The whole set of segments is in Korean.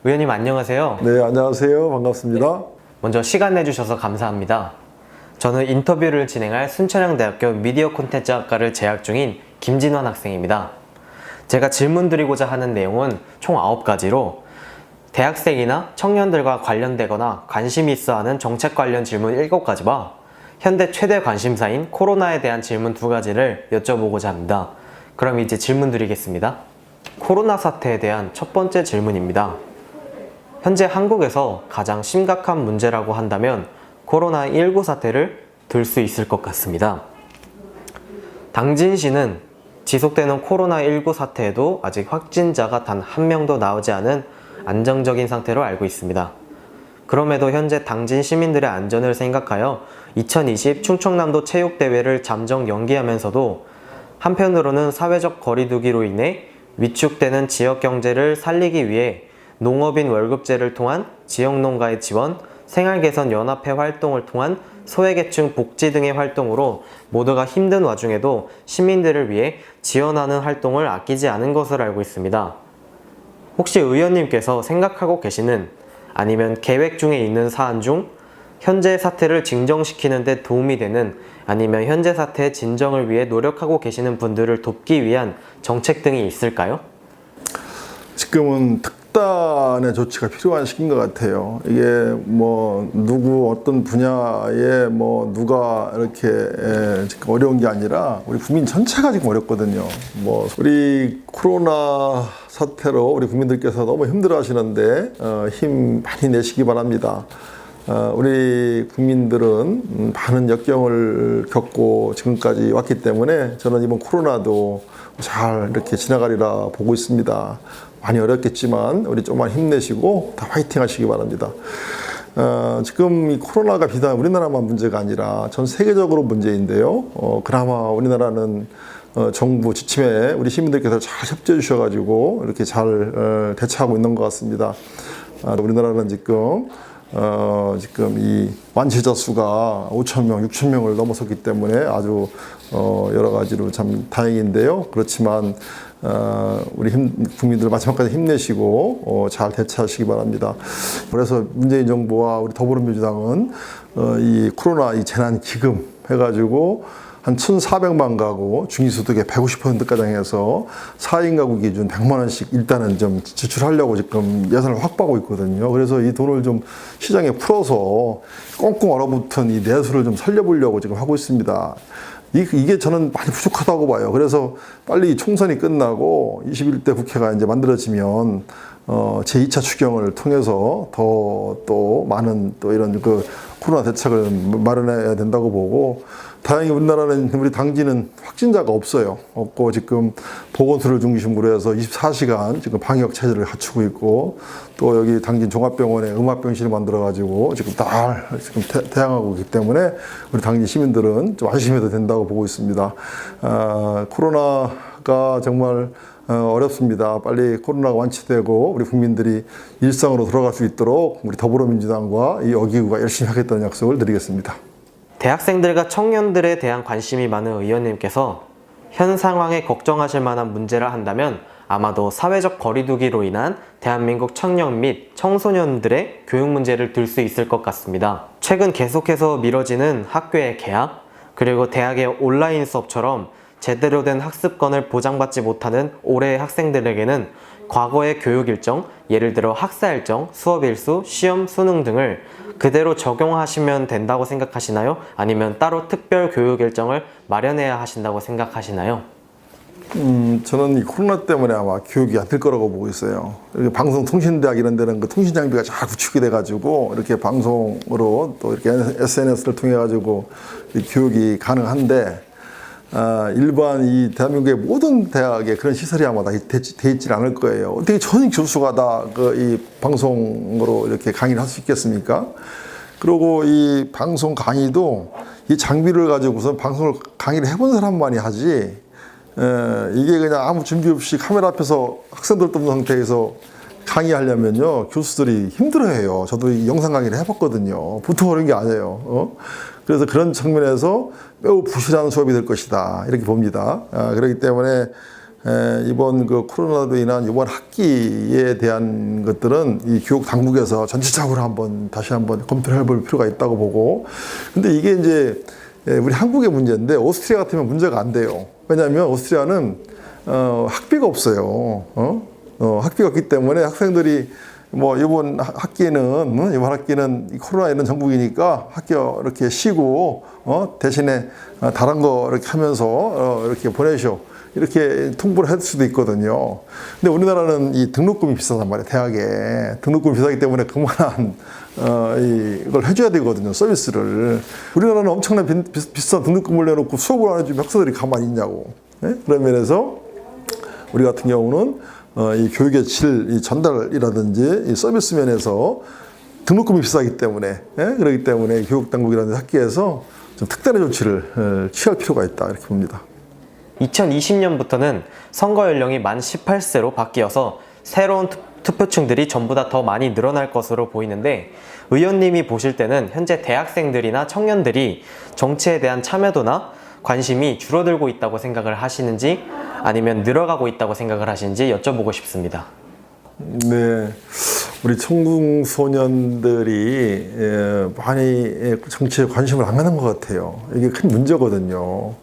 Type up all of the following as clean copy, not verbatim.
의원님 안녕하세요. 네, 안녕하세요. 반갑습니다. 먼저 시간 내주셔서 감사합니다. 저는 인터뷰를 진행할 순천향대학교 미디어 콘텐츠학과를 재학 중인 김진환 학생입니다. 제가 질문 드리고자 하는 내용은 총 9가지로 대학생이나 청년들과 관련되거나 관심이 있어 하는 정책 관련 질문 7가지와 현대 최대 관심사인 코로나에 대한 질문 2가지를 여쭤보고자 합니다. 그럼 이제 질문 드리겠습니다. 코로나 사태에 대한 첫 번째 질문입니다. 현재 한국에서 가장 심각한 문제라고 한다면 코로나19 사태를 들 수 있을 것 같습니다. 당진시는 지속되는 코로나19 사태에도 아직 확진자가 단 한 명도 나오지 않은 안정적인 상태로 알고 있습니다. 그럼에도 현재 당진 시민들의 안전을 생각하여 2020 충청남도 체육대회를 잠정 연기하면서도 한편으로는 사회적 거리두기로 인해 위축되는 지역 경제를 살리기 위해 농업인 월급제를 통한 지역농가의 지원, 생활개선 연합회 활동을 통한 소외계층 복지 등의 활동으로 모두가 힘든 와중에도 시민들을 위해 지원하는 활동을 아끼지 않은 것을 알고 있습니다. 혹시 의원님께서 생각하고 계시는 아니면 계획 중에 있는 사안 중 현재 사태를 진정시키는 데 도움이 되는 아니면 현재 사태의 진정을 위해 노력하고 계시는 분들을 돕기 위한 정책 등이 있을까요? 지금은 특단의 조치가 필요한 시기인 것 같아요. 이게 누구 어떤 분야에 누가 이렇게 지금 어려운 게 아니라 우리 국민 전체가 지금 어렵거든요. 우리 코로나 사태로 우리 국민들께서 너무 힘들어 하시는데 힘 많이 내시기 바랍니다. 우리 국민들은 많은 역경을 겪고 지금까지 왔기 때문에 저는 이번 코로나도 잘 이렇게 지나가리라 보고 있습니다. 많이 어렵겠지만 우리 좀만 힘내시고 다 화이팅 하시기 바랍니다. 지금 이 코로나가 비단 우리나라만 문제가 아니라 전 세계적으로 문제인데요. 그나마 우리나라는 정부 지침에 우리 시민들께서 잘 협조해 주셔가지고 이렇게 잘 대처하고 있는 것 같습니다. 우리나라는 지금 이 완치자 수가 5,000명, 6,000명을 넘어섰기 때문에 아주 여러 가지로 참 다행인데요. 그렇지만 우리 국민들 마지막까지 힘내시고 잘 대처하시기 바랍니다. 그래서 문재인 정부와 우리 더불어민주당은 이 코로나 이 재난 기금 해가지고 한 1,400만 가구 중위소득의 150%까지 해서 4인 가구 기준 100만 원씩 일단은 좀 지출하려고 지금 예산을 확보하고 있거든요. 그래서 이 돈을 좀 시장에 풀어서 꽁꽁 얼어붙은 이 내수를 좀 살려보려고 지금 하고 있습니다. 이게 저는 많이 부족하다고 봐요. 그래서 빨리 총선이 끝나고 21대 국회가 이제 만들어지면 제2차 추경을 통해서 또 많은 또 이런 코로나 대책을 마련해야 된다고 보고, 다행히 우리나라는 우리 당진은 확진자가 없고 지금 보건소를 중심으로 해서 24시간 지금 방역 체제를 갖추고 있고, 또 여기 당진 종합병원에 음압병실을 만들어 가지고 지금 지금 대항하고 있기 때문에 우리 당진 시민들은 좀 안심해도 된다고 보고 있습니다. 코로나가 정말 어렵습니다. 빨리 코로나가 완치되고 우리 국민들이 일상으로 돌아갈 수 있도록 우리 더불어민주당과 이 어기구가 열심히 하겠다는 약속을 드리겠습니다. 대학생들과 청년들에 대한 관심이 많은 의원님께서 현 상황에 걱정하실 만한 문제라 한다면 아마도 사회적 거리두기로 인한 대한민국 청년 및 청소년들의 교육 문제를 들 수 있을 것 같습니다. 최근 계속해서 미뤄지는 학교의 개학, 그리고 대학의 온라인 수업처럼 제대로 된 학습권을 보장받지 못하는 올해의 학생들에게는 과거의 교육 일정, 예를 들어 학사 일정, 수업 일수, 시험, 수능 등을 그대로 적용하시면 된다고 생각하시나요? 아니면 따로 특별 교육 일정을 마련해야 하신다고 생각하시나요? 저는 이 코로나 때문에 아마 교육이 안 될 거라고 보고 있어요. 방송통신대학 이런 데는 통신 장비가 잘 구축이 돼가지고 이렇게 방송으로 또 이렇게 SNS를 통해 가지고 교육이 가능한데, 일반 이 대한민국의 모든 대학에 그런 시설이 아마 다 돼 있지 않을 거예요. 어떻게 전임 교수가 다 이 방송으로 이렇게 강의를 할 수 있겠습니까? 그리고 이 방송 강의도 이 장비를 가지고서 강의를 해본 사람만이 하지, 이게 그냥 아무 준비 없이 카메라 앞에서 학생들도 없는 상태에서 강의하려면요, 교수들이 힘들어해요. 저도 이 영상 강의를 해봤거든요. 보통 어려운 게 아니에요. 그래서 그런 측면에서 매우 부실한 수업이 될 것이다, 이렇게 봅니다. 그렇기 때문에 이번 그 코로나로 인한 이번 학기에 대한 것들은 이 교육 당국에서 전체적으로 다시 한번 검토를 해볼 필요가 있다고 보고, 근데 이게 이제 우리 한국의 문제인데 오스트리아 같으면 문제가 안 돼요. 왜냐하면 오스트리아는 학비가 없어요. 학비가 없기 때문에 학생들이 뭐 이번 학기는 코로나 있는 전국이니까 학교 이렇게 쉬고 대신에 다른 거 이렇게 하면서 이렇게 보내셔, 이렇게 통보를 할 수도 있거든요. 근데 우리나라는 이 등록금이 비싸단 말이에요. 대학에 등록금이 비싸기 때문에 그만한 이걸 해줘야 되거든요, 서비스를. 우리나라는 엄청난 비싼 등록금을 내놓고 수업을 안 해주면 학생들이 가만히 있냐고. 네? 그런 면에서 우리 같은 경우는 이 교육의 질, 이 전달이라든지 이 서비스 면에서 등록금이 비싸기 때문에, 그렇기 때문에 교육당국이라든지 학계에서 좀 특단의 조치를 취할 필요가 있다, 이렇게 봅니다. 2020년부터는 선거 연령이 만 18세로 바뀌어서 새로운 투표층들이 전부 다 더 많이 늘어날 것으로 보이는데, 의원님이 보실 때는 현재 대학생들이나 청년들이 정치에 대한 참여도나 관심이 줄어들고 있다고 생각을 하시는지 아니면 늘어가고 있다고 생각을 하시는지 여쭤보고 싶습니다. 네, 우리 청소년들이 많이 정치에 관심을 안 갖는 것 같아요. 이게 큰 문제거든요.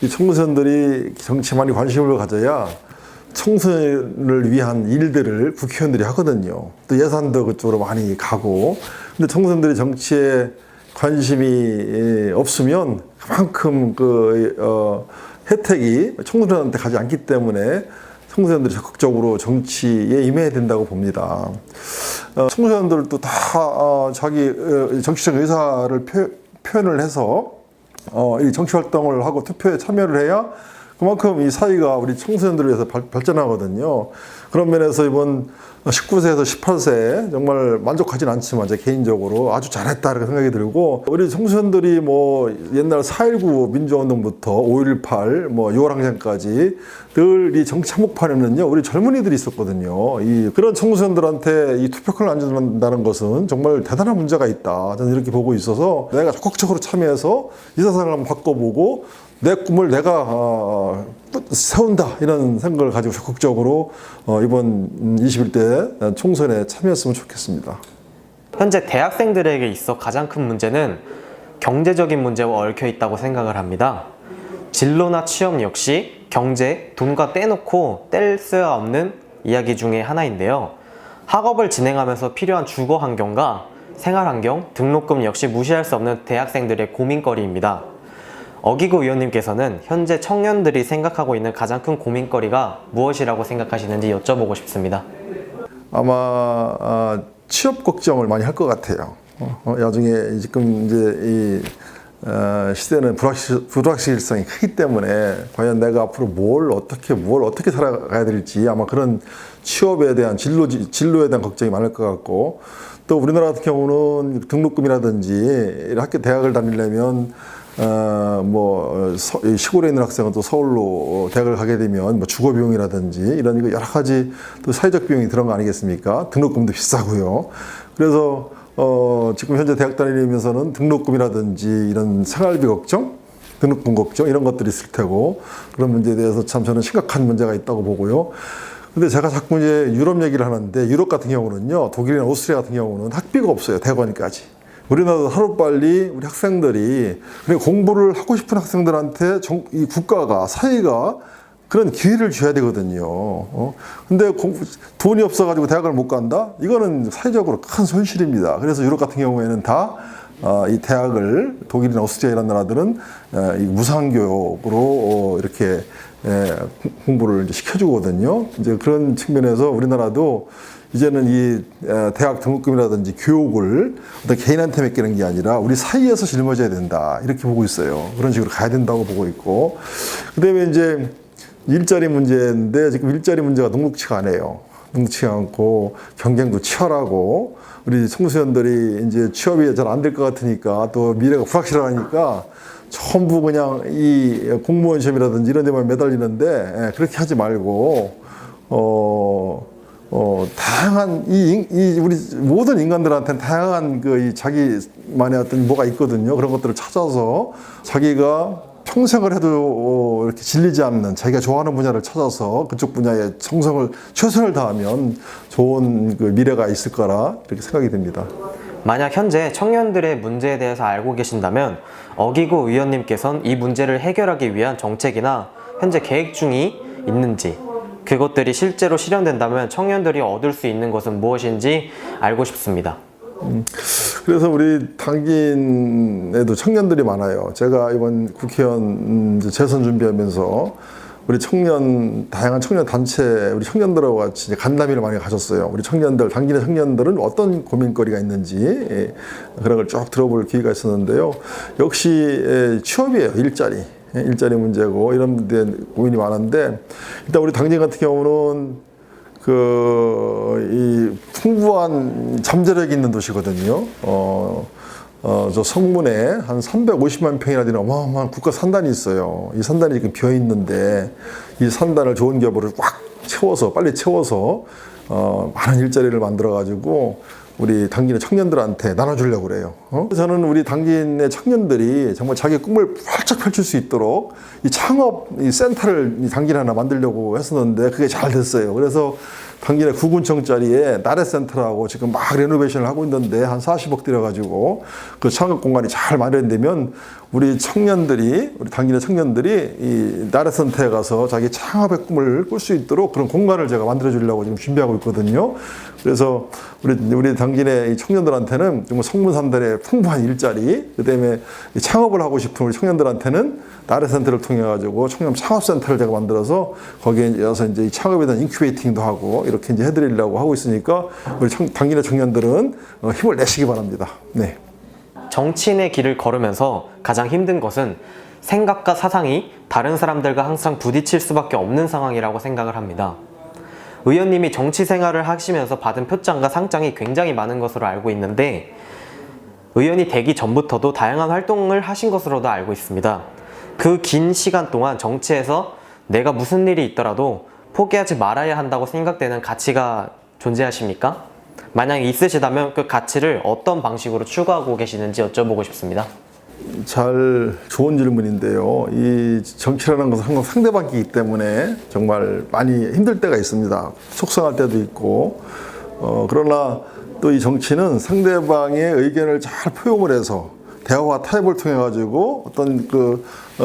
이 청소년들이 정치에 많이 관심을 가져야 청소년을 위한 일들을 국회의원들이 하거든요. 또 예산도 그쪽으로 많이 가고. 근데 청소년들이 정치에 관심이 없으면 그만큼 혜택이 청소년한테 가지 않기 때문에 청소년들이 적극적으로 정치에 임해야 된다고 봅니다. 청소년들도 다 자기 정치적 의사를 표현을 해서 이 정치 활동을 하고 투표에 참여를 해야 그만큼 이 사회가 우리 청소년들을 위해서 발전하거든요. 그런 면에서 이번 19세에서 18세 정말 만족하진 않지만 제 개인적으로 아주 잘했다 이렇게 생각이 들고, 우리 청소년들이 뭐 옛날 4.19 민주화운동부터 5.18 뭐 6월 항쟁까지 늘 이 정치 한복판에는요 우리 젊은이들이 있었거든요. 그런 청소년들한테 이 투표권을 안 준다는 것은 정말 대단한 문제가 있다, 저는 이렇게 보고 있어서 내가 적극적으로 참여해서 이 세상을 한번 바꿔보고 내 꿈을 내가 세운다, 이런 생각을 가지고 적극적으로 이번 21대 총선에 참여했으면 좋겠습니다. 현재 대학생들에게 있어 가장 큰 문제는 경제적인 문제와 얽혀 있다고 생각을 합니다. 진로나 취업 역시 경제, 돈과 떼놓고 뗄 수 없는 이야기 중에 하나인데요. 학업을 진행하면서 필요한 주거 환경과 생활 환경, 등록금 역시 무시할 수 없는 대학생들의 고민거리입니다. 어기구 의원님께서는 현재 청년들이 생각하고 있는 가장 큰 고민거리가 무엇이라고 생각하시는지 여쭤보고 싶습니다. 아마 취업 걱정을 많이 할 것 같아요. 나중에 지금 이제 이 시대는 불확실성이 크기 때문에 과연 내가 앞으로 뭘 어떻게 살아가야 될지, 아마 그런 취업에 대한 진로에 대한 걱정이 많을 것 같고, 또 우리나라 같은 경우는 등록금이라든지 학교 대학을 다니려면 시골에 있는 학생은 또 서울로 대학을 가게 되면 뭐 주거 비용이라든지 이런 여러 가지 또 사회적 비용이 들어간 거 아니겠습니까? 등록금도 비싸고요. 그래서 지금 현재 대학 다니면서는 등록금이라든지 이런 생활비 걱정, 등록금 걱정 이런 것들이 있을 테고, 그런 문제에 대해서 참 저는 심각한 문제가 있다고 보고요. 근데 제가 자꾸 이제 유럽 얘기를 하는데, 유럽 같은 경우는요, 독일이나 오스트리아 같은 경우는 학비가 없어요, 대학원까지. 우리나라도 하루빨리 우리 학생들이, 그리고 공부를 하고 싶은 학생들한테 이 국가가, 사회가 그런 기회를 줘야 되거든요. 근데 돈이 없어가지고 대학을 못 간다? 이거는 사회적으로 큰 손실입니다. 그래서 유럽 같은 경우에는 다 이 대학을, 독일이나 오스트리아 이런 나라들은 이 무상교육으로 이렇게 공부를 이제 시켜주거든요. 이제 그런 측면에서 우리나라도 이제는 이 대학 등록금이라든지 교육을 어떤 개인한테 맡기는 게 아니라 우리 사이에서 짊어져야 된다, 이렇게 보고 있어요. 그런 식으로 가야 된다고 보고 있고, 그다음에 이제 일자리 문제인데 지금 일자리 문제가 녹록치가 않아요. 녹록치가 않고 경쟁도 치열하고, 우리 청소년들이 이제 취업이 잘 안 될 것 같으니까, 또 미래가 불확실하니까 전부 그냥 이 공무원 시험이라든지 이런 데만 매달리는데, 그렇게 하지 말고 다양한 우리 모든 인간들한테는 다양한 이 자기만의 어떤 뭐가 있거든요. 그런 것들을 찾아서 자기가 평생을 해도 이렇게 질리지 않는 자기가 좋아하는 분야를 찾아서 그쪽 분야에 정성을 최선을 다하면 좋은 그 미래가 있을 거라 이렇게 생각이 됩니다. 만약 현재 청년들의 문제에 대해서 알고 계신다면 어기구 의원님께서는 이 문제를 해결하기 위한 정책이나 현재 계획 중이 있는지, 그것들이 실제로 실현된다면 청년들이 얻을 수 있는 것은 무엇인지 알고 싶습니다. 그래서 우리 당진에도 청년들이 많아요. 제가 이번 국회의원 재선 준비하면서 우리 다양한 청년 단체, 우리 청년들하고 같이 간담회를 많이 가졌어요. 우리 청년들, 당진의 청년들은 어떤 고민거리가 있는지 그런 걸 쭉 들어볼 기회가 있었는데요. 역시 취업이에요, 일자리 문제고 이런 데 고민이 많은데, 일단 우리 당진 같은 경우는 이 풍부한 잠재력이 있는 도시거든요. 저 성문에 한 350만 평이나 되는 어마어마한 국가 산단이 있어요. 이 산단이 지금 비어 있는데 이 산단을 좋은 기업으로 빨리 채워서 많은 일자리를 만들어 가지고 우리 당진의 청년들한테 나눠주려고 그래요. 저는 우리 당진의 청년들이 정말 자기 꿈을 활짝 펼칠 수 있도록 이 창업 센터를 이 당진에 하나 만들려고 했었는데 그게 잘 됐어요. 그래서 당진의 9군청짜리에 나래센터라고 지금 막 레노베이션을 하고 있는데 한 40억 들여가지고 그 창업 공간이 잘 마련되면 우리 당진의 청년들이 이 나래센터에 가서 자기 창업의 꿈을 꿀 수 있도록 그런 공간을 제가 만들어 주려고 지금 준비하고 있거든요. 그래서 우리 당진의 이 청년들한테는 정말 성문산단의 풍부한 일자리, 그다음에 창업을 하고 싶은 우리 청년들한테는 나래센터를 통해 가지고 청년 창업센터를 제가 만들어서 거기에 와서 이제 창업에 대한 인큐베이팅도 하고 이렇게 이제 해드리려고 하고 있으니까 우리 당진의 청년들은 힘을 내시기 바랍니다. 네. 정치인의 길을 걸으면서 가장 힘든 것은 생각과 사상이 다른 사람들과 항상 부딪힐 수밖에 없는 상황이라고 생각을 합니다. 의원님이 정치 생활을 하시면서 받은 표창과 상장이 굉장히 많은 것으로 알고 있는데, 의원이 되기 전부터도 다양한 활동을 하신 것으로도 알고 있습니다. 그 긴 시간 동안 정치에서 내가 무슨 일이 있더라도 포기하지 말아야 한다고 생각되는 가치가 존재하십니까? 만약 있으시다면 그 가치를 어떤 방식으로 추구하고 계시는지 여쭤보고 싶습니다. 좋은 질문인데요. 이 정치라는 것은 항상 상대방이기 때문에 정말 많이 힘들 때가 있습니다. 속상할 때도 있고, 그러나 또 이 정치는 상대방의 의견을 잘 포용을 해서 대화와 타협을 통해 가지고 어떤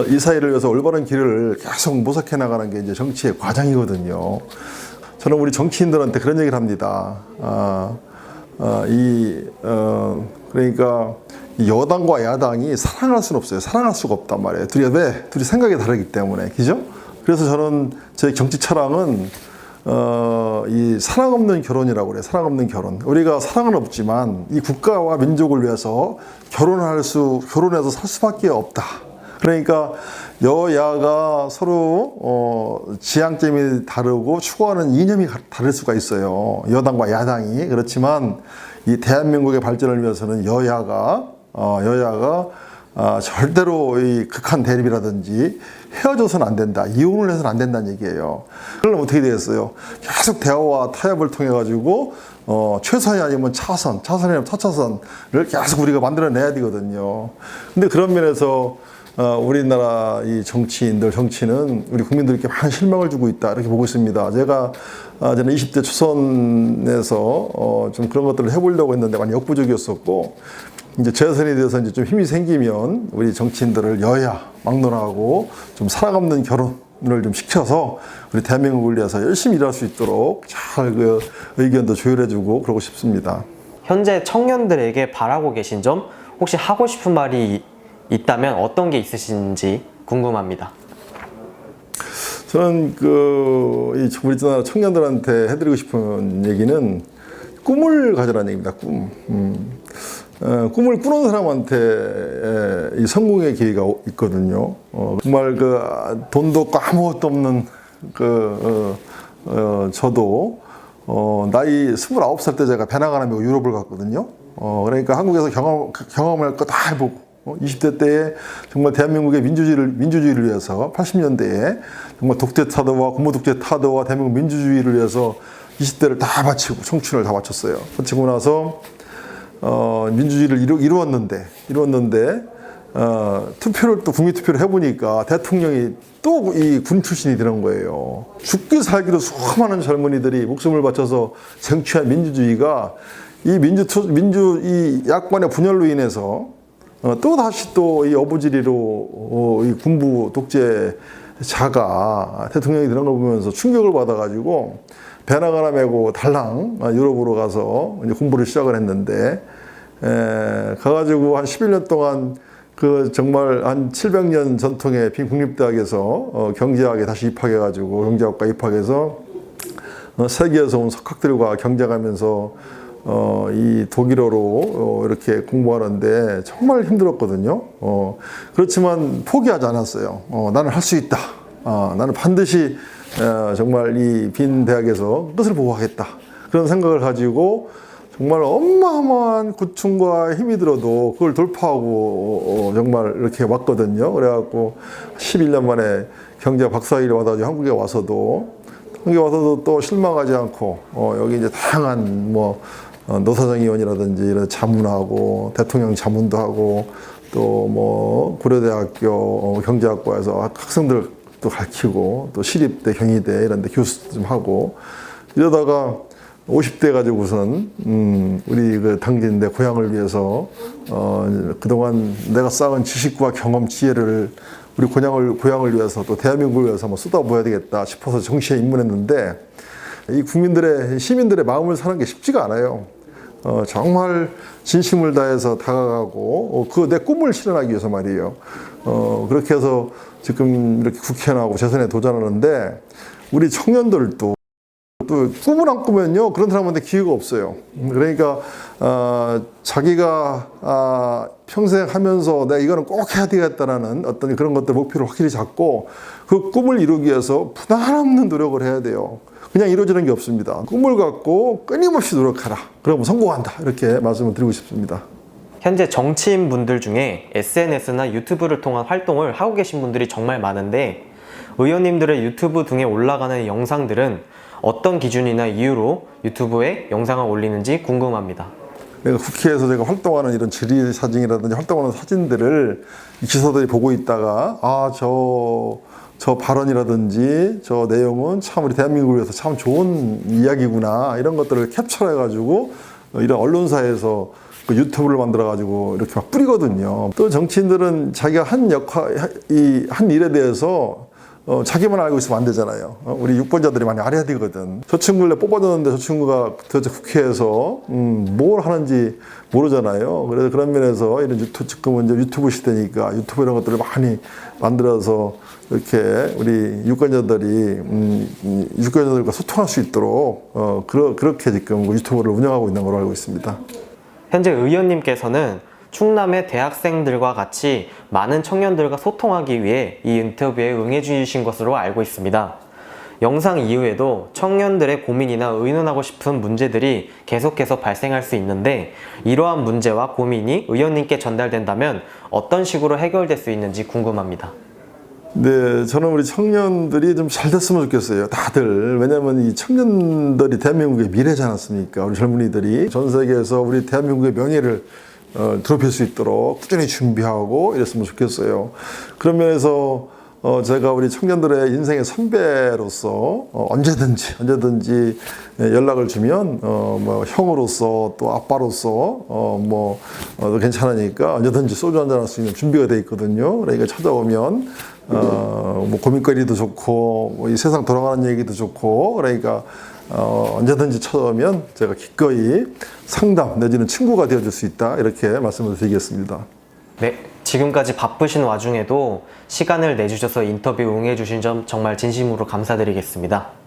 이 사이를 위해서 올바른 길을 계속 모색해 나가는 게 이제 정치의 과정이거든요. 저는 우리 정치인들한테 그런 얘기를 합니다. 그러니까 여당과 야당이 사랑할 수는 없어요. 사랑할 수가 없단 말이에요. 둘이 생각이 다르기 때문에, 그죠? 그래서 저는 제 정치 철학은 이 사랑 없는 결혼이라고 그래요. 사랑 없는 결혼. 우리가 사랑은 없지만 이 국가와 민족을 위해서 결혼해서 살 수밖에 없다. 그러니까 여야가 서로 지향점이 다르고 추구하는 이념이 다를 수가 있어요. 여당과 야당이. 그렇지만 이 대한민국의 발전을 위해서는 여야가 절대로 이 극한 대립이라든지 헤어져서는 안 된다, 이혼을 해서는 안 된다는 얘기예요. 그러면 어떻게 되겠어요? 계속 대화와 타협을 통해 가지고 최선이 아니면 차선이 아니면 차차선을 계속 우리가 만들어내야 되거든요. 근데 그런 면에서 우리나라 이 정치는 우리 국민들께 많은 실망을 주고 있다, 이렇게 보고 있습니다. 저는 20대 초선에서 좀 그런 것들을 해보려고 했는데 많이 역부족이었었고, 이제 재선이 돼서 이제 좀 힘이 생기면 우리 정치인들을 여야 막론하고 좀 사랑 없는 결혼을 좀 시켜서 우리 대한민국을 위해서 열심히 일할 수 있도록 잘 의견도 조율해주고 그러고 싶습니다. 현재 청년들에게 바라고 계신 점, 혹시 하고 싶은 말이 있다면 어떤 게 있으신지 궁금합니다. 저는 우리나라 청년들한테 해드리고 싶은 얘기는 꿈을 가져라는 얘기입니다. 꿈을 꾸는 사람한테 이 성공의 기회가 있거든요. 정말 돈도 없고 아무것도 없는 저도 나이 29살 때 제가 배낭하나 메고 유럽을 갔거든요. 그러니까 한국에서 경험할 거 다 해보고, 20대 때에 정말 대한민국의 민주주의를 위해서 80년대에 정말 독재 타도와 고무 독재 타도와 대한민국 민주주의를 위해서 20대를 다 바치고 청춘을 다 바쳤어요. 바치고 나서 민주주의를 이루었는데 투표를 또 국민투표를 해보니까 대통령이 또 이 군 출신이 되는 거예요. 죽기 살기로 수많은 젊은이들이 목숨을 바쳐서 쟁취한 민주주의가 이 이 야권의 분열로 인해서 또 다시 또 이 어부지리로 이 군부 독재자가 대통령이 되는 걸 보면서 충격을 받아가지고 배낭 하나 메고 달랑 유럽으로 가서 이제 공부를 시작을 했는데 가가지고 한 11년 동안 그 정말 한 700년 전통의 국립대학에서 경제학에 다시 입학해가지고 경제학과 입학해서 세계에서 온 석학들과 경쟁하면서 이 독일어로 이렇게 공부하는데 정말 힘들었거든요. 그렇지만 포기하지 않았어요. 나는 할 수 있다. 나는 반드시 정말 이 빈 대학에서 끝을 보고 하겠다. 그런 생각을 가지고 정말 어마어마한 고충과 힘이 들어도 그걸 돌파하고 정말 이렇게 왔거든요. 그래갖고 11년 만에 경제 박사학위를 받아가지고 한국에 와서도 또 실망하지 않고 여기 이제 다양한 뭐 노사정위원이라든지 이런 자문하고 대통령 자문도 하고 또 뭐 고려대학교 경제학과에서 학생들 또 가르치고 또 시립대 경희대 이런 데 교수 좀 하고 이러다가 50대 가지고선 우리 그 당진 내 고향을 위해서 그동안 내가 쌓은 지식과 경험 지혜를 우리 고향을 위해서 또 대한민국을 위해서 한번 쏟아부어야 되겠다 싶어서 정치에 입문했는데 이 시민들의 마음을 사는 게 쉽지가 않아요. 정말 진심을 다해서 다가가고 그 내 꿈을 실현하기 위해서 말이에요. 그렇게 해서 지금 이렇게 국회에 나오고 재선에 도전하는데 우리 청년들도 또 꿈을 안 꾸면요 그런 사람한테 기회가 없어요. 그러니까 자기가 평생 하면서 내가 이거는 꼭 해야 되겠다라는 어떤 그런 것들 목표를 확실히 잡고 그 꿈을 이루기 위해서 부단 없는 노력을 해야 돼요. 그냥 이루어지는 게 없습니다. 꿈을 갖고 끊임없이 노력하라. 그러면 성공한다. 이렇게 말씀을 드리고 싶습니다. 현재 정치인 분들 중에 SNS나 유튜브를 통한 활동을 하고 계신 분들이 정말 많은데 의원님들의 유튜브 등에 올라가는 영상들은 어떤 기준이나 이유로 유튜브에 영상을 올리는지 궁금합니다. 내가 국회에서 제가 활동하는 이런 질의 사진이라든지 활동하는 사진들을 기사들이 보고 있다가 저 발언이라든지 저 내용은 참 우리 대한민국을 위해서 참 좋은 이야기구나 이런 것들을 캡처해가지고 이런 언론사에서 그 유튜브를 만들어가지고 이렇게 막 뿌리거든요. 또 정치인들은 자기가 한 일에 대해서 자기만 알고 있으면 안 되잖아요. 우리 유권자들이 많이 알아야 되거든. 저 친구를 뽑아줬는데 저 친구가 도대체 국회에서 뭘 하는지 모르잖아요. 그래서 그런 면에서 이런 지금은 이제 유튜브 시대니까 유튜브 이런 것들을 많이 만들어서 이렇게 우리 유권자들과 소통할 수 있도록 그렇게 지금 유튜브를 운영하고 있는 걸로 알고 있습니다. 현재 의원님께서는 충남의 대학생들과 같이 많은 청년들과 소통하기 위해 이 인터뷰에 응해주신 것으로 알고 있습니다. 영상 이후에도 청년들의 고민이나 의논하고 싶은 문제들이 계속해서 발생할 수 있는데 이러한 문제와 고민이 의원님께 전달된다면 어떤 식으로 해결될 수 있는지 궁금합니다. 네, 저는 우리 청년들이 좀 잘 됐으면 좋겠어요. 다들. 왜냐하면 이 청년들이 대한민국의 미래지 않았습니까? 우리 젊은이들이 전 세계에서 우리 대한민국의 명예를 드높일 수 있도록 꾸준히 준비하고 이랬으면 좋겠어요. 그런 면에서 제가 우리 청년들의 인생의 선배로서 언제든지 연락을 주면 뭐 형으로서 또 아빠로서 괜찮으니까 언제든지 소주 한잔 할 수 있는 준비가 돼 있거든요. 그러니까 찾아오면 뭐 고민거리도 좋고 뭐 이 세상 돌아가는 얘기도 좋고 그러니까 언제든지 찾아오면 제가 기꺼이 상담 내지는 친구가 되어줄 수 있다 이렇게 말씀을 드리겠습니다. 네, 지금까지 바쁘신 와중에도 시간을 내주셔서 인터뷰 응해주신 점 정말 진심으로 감사드리겠습니다.